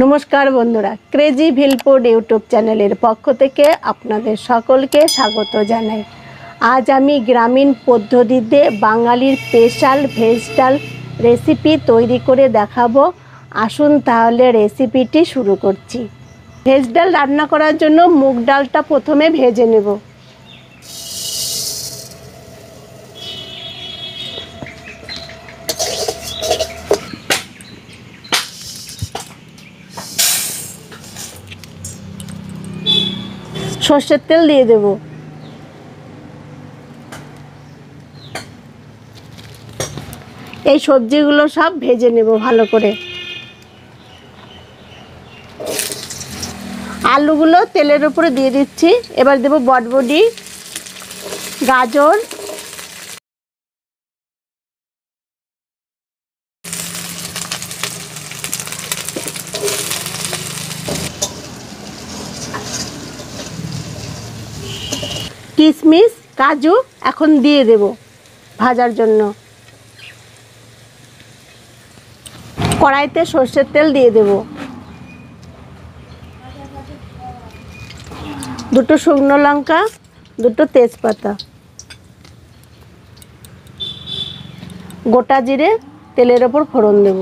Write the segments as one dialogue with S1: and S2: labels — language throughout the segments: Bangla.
S1: नमस्कार बंधुरा क्रेजी ভিলফুড यूट्यूब चैनल पक्ष থেকে আপনাদের সকলকে স্বাগত জানাই। आज আমি গ্রামীণ পদ্ধতিতে বাঙালির স্পেশাল ভেজ ডাল রেসিপি তৈরি করে দেখাবো। আসুন তাহলে রেসিপিটি শুরু করছি। ভেজ ডাল রান্না করার জন্য মুগ ডালটা প্রথমে ভেজে নেব। সরষের তেল দিয়ে দেব। এই সবজিগুলো সব ভেজে নেব ভালো করে। আলুগুলো তেলের উপরে দিয়ে দিচ্ছি। এবার দেব বটবটি, গাজর, কিশমিশ, কাজু এখন দিয়ে দেব ভাজার জন্য। কড়াইতে সরষের তেল দিয়ে দেব। দুটো শুকনো লঙ্কা, দুটো তেজপাতা, গোটা জিরে তেলের ওপর ফোড়ন দেব।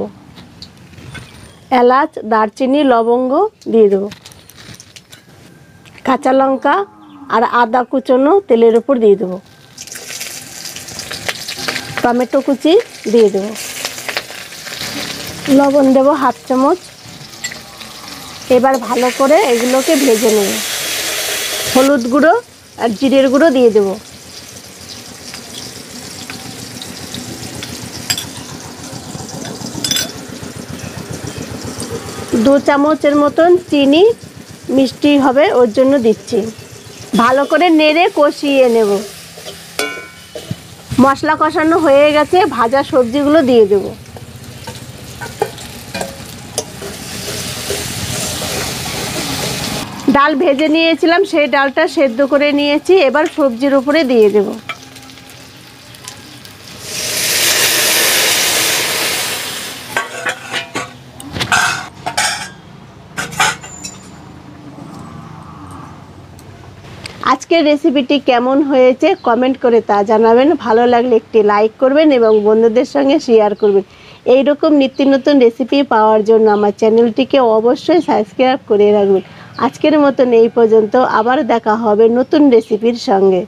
S1: এলাচ, দারচিনি, লবঙ্গ দিয়ে দেব। কাঁচা লঙ্কা আর আদা কুচনো তেলের উপর দিয়ে দেব। টমেটো কুচি দিয়ে দেব। লবণ দেব হাফ চামচ। এবার ভালো করে এগুলোকে ভেজে নেব। হলুদ গুঁড়ো আর জিরের গুঁড়ো দিয়ে দেব। দু চামচের মতন চিনি, মিষ্টি হবে ওর জন্য দিচ্ছি। ভালো করে নেড়ে কষিয়ে নেব। মশলা কষানো হয়ে গেছে, ভাজা সবজিগুলো দিয়ে দেব। ডাল ভেজে নিয়েছিলাম, সেই ডালটা সেদ্ধ করে নিয়েছি। এবার সবজির উপরে দিয়ে দেব। আজকের রেসিপিটি কেমন হয়েছে কমেন্ট করে তা জানাবেন। ভালো লাগলে একটি লাইক করবেন এবং বন্ধুদের সঙ্গে শেয়ার করবেন। এই রকম নিত্য নতুন রেসিপি পাওয়ার জন্য আমার চ্যানেলটিকে অবশ্যই সাবস্ক্রাইব করে রাখবেন। আজকের মতন এই পর্যন্ত, আবার দেখা হবে নতুন রেসিপির সঙ্গে।